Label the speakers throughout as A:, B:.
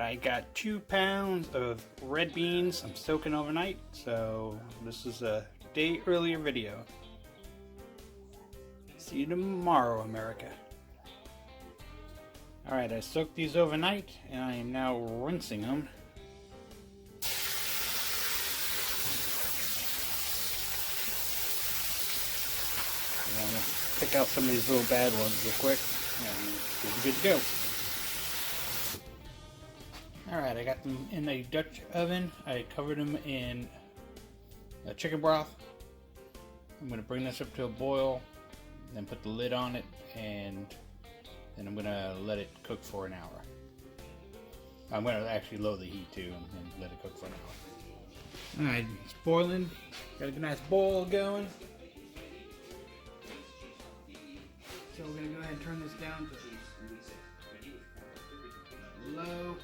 A: I got 2 pounds of red beans I'm soaking overnight, so this is a day earlier video. See you tomorrow, America. Alright, I soaked these overnight and I am now rinsing them. I'm gonna pick out some of these little bad ones real quick and we'll be good to go. Alright, I got them in a Dutch oven. I covered them in chicken broth. I'm going to bring this up to a boil, then put the lid on it, and then I'm going to let it cook for an hour. I'm going to actually lower the heat too and let it cook for an hour. Alright, it's boiling. Got a nice boil going. So we're going to go ahead and turn this down to low.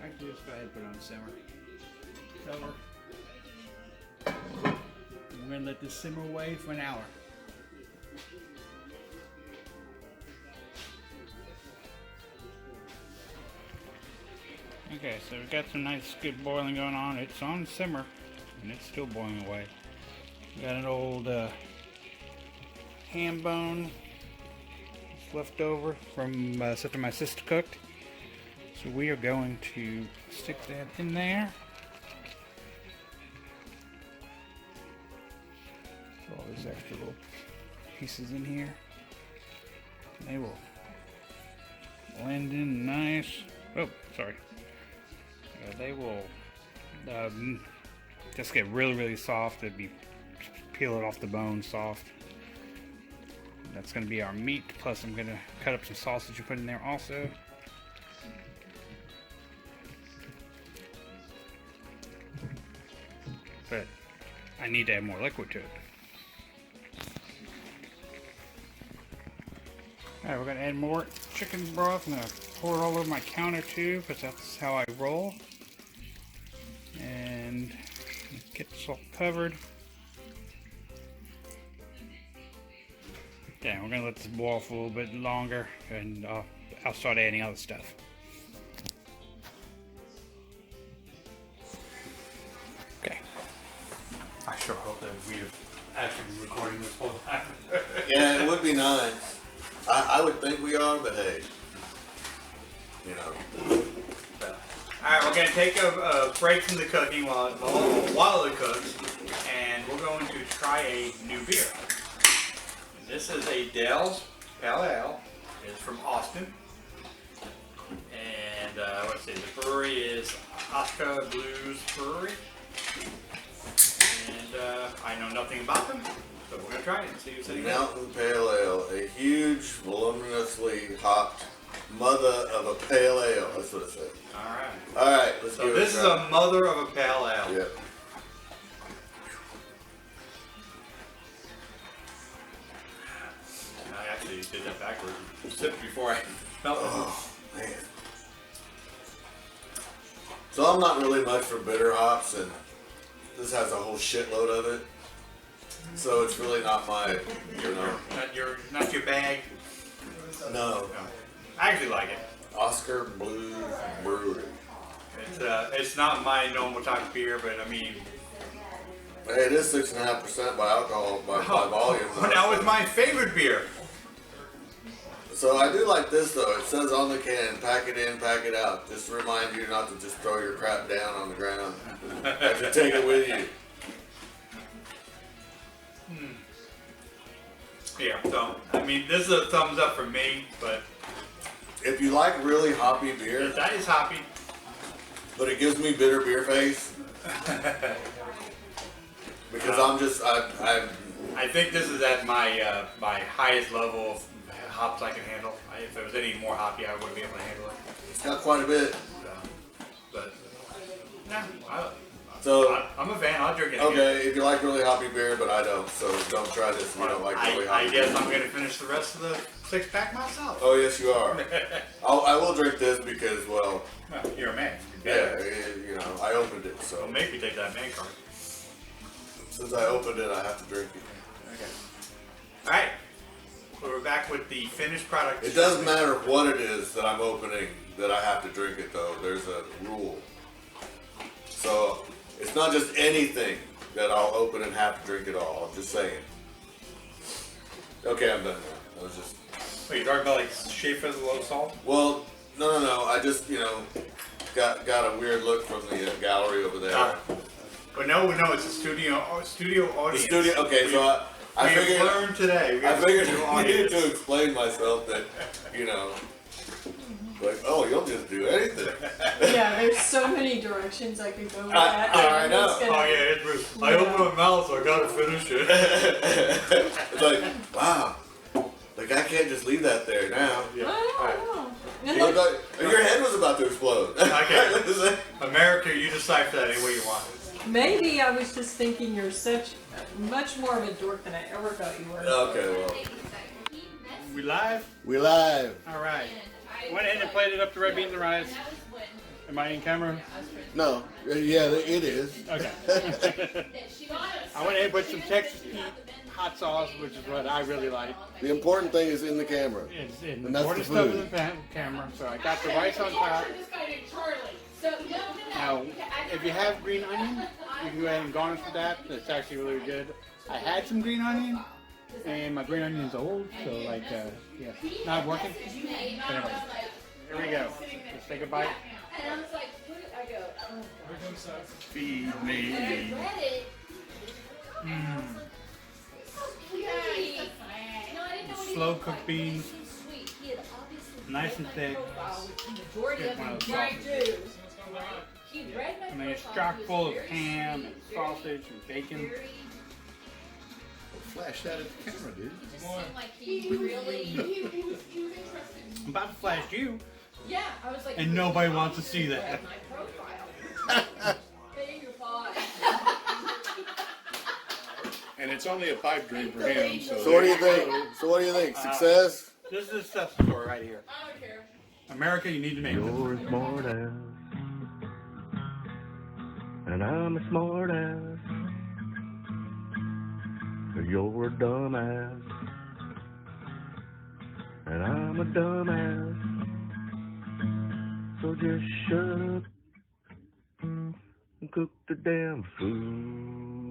A: Actually, just go ahead and put it on simmer. Cover. We're going to let this simmer away for an hour. Okay, so we've got some nice good boiling going on. It's on simmer and it's still boiling away. We got an old ham bone left over from something my sister cooked. So we are going to stick that in there. Put all these extra little pieces in here. They will blend in nice. Oh, sorry. They will just get really soft. It'd be peel it off the bone soft. That's going to be our meat. Plus, I'm going to cut up some sausage and put in there also. But I need to add more liquid to it. Alright, we're going to add more chicken broth. I'm going to pour it all over my counter too, because that's how I roll. And get this all covered. Okay, we're going to let this boil for a little bit longer, and I'll start adding other stuff. I sure hope that we've actually been recording this whole time.
B: Yeah, it would be nice. I would think we are, but hey, you know.
A: Alright, we're going to take a break from the cooking while it cooks, and we're going to try a new beer. This is a Dell's Pale Ale. It's from Austin. And let's see, the brewery is Oscar Blues Brewery. And I know nothing about them, so we're going to try it and see what's in it.
B: Mountain Pale Ale, a huge, voluminously hopped mother of a pale ale. That's what it says. Alright, let's give it a try.
A: This is a mother of a pale ale.
B: Yep.
A: I actually did that backwards. Sipped before I smelled it.
B: Oh, man. So I'm not really much for bitter hops, and this has a whole shitload of it. So it's really not my, you know.
A: Not your bag?
B: No.
A: I actually like it.
B: Oscar Blues Brewery.
A: It's not my normal type of beer, but I mean.
B: Hey, it is 6.5% by alcohol by volume.
A: Well, that was my favorite beer.
B: So I do like this though. It says on the can, pack it in, pack it out. Just to remind you not to just throw your crap down on the ground. Have to take it with you.
A: Yeah, so, I mean, this is a thumbs up for me, but.
B: If you like really hoppy beer.
A: That is hoppy.
B: But it gives me bitter beer face. Because
A: I think this is at my my highest level of hops I can handle. If it was any more hoppy, I wouldn't be able to handle it.
B: It's got quite a bit.
A: But, I'm a fan. I'll drink it.
B: Okay, if you like really hoppy beer, but I don't, so don't try this if you don't like really hoppy
A: I guess I'm going to finish the rest of the 6-pack myself.
B: Oh, yes, you are. I will drink this because, well,
A: you're a man.
B: Yeah, you know, I opened it, so.
A: Well, make me take that man card.
B: Since I opened it, I have to drink it.
A: Okay. All right. We're back with the finished product.
B: It doesn't matter what it is that I'm opening. that I have to drink it though. There's a rule. So it's not just anything that I'll open and have to drink it all. I'm just saying. Okay, I'm done now. I was just.
C: Wait, you're talking about like Schaefer's low salt?
B: Well, no. I just, got a weird look from the gallery over there.
C: But no, it's a studio audience.
B: The studio. Okay, so I figured.
C: Learned today.
B: I figured I needed to explain myself that, like, oh, you'll just do anything.
D: Yeah, there's so many directions I could go with that.
B: I know.
D: It's gonna-
C: Oh yeah, it's Bruce. I opened my mouth, so I gotta finish it.
B: It's like, wow. Like, I can't just leave that there now.
D: I don't know.
B: You look like, your head was about to explode.
C: Okay. America, you decide that any way you want.
D: Maybe I was just thinking you're much more of a dork than I ever thought you were.
B: Okay, well.
C: We live?
B: We live.
A: All right. Went ahead and played it up to red beans and rice. Am I in camera?
B: No. Yeah, it is.
A: Okay. I went ahead and put some Texas Pete hot sauce, which is what I really like.
B: The important thing is in the camera.
A: It's in
B: And that's
A: important
B: the
A: stuff
B: food.
A: in the camera. So I got the rice on top. Now, if you have green onion, you can go ahead and garnish with that. That's actually really good. I had some green onion, and my green onion is old, so yeah, not working. But anyway, here we go. Let's take a bite. Feed me. Slow cooked beans, nice and thick. Get one of those sausages. I mean, it's chock full of ham and sausage and bacon.
E: Flash that at the camera, dude.
A: I'm about to flash you,
F: Yeah, I was like,
A: and nobody wants to see that.
F: my profile.
E: And it's only a pipe dream for him.
B: So what do you think? Success?
A: This is a success story right here.
F: I don't care.
A: America, you need to make this.
G: You're a smart ass, and I'm a smart ass. You're a dumb ass, and I'm a dumb ass. So just shut up and cook the damn food.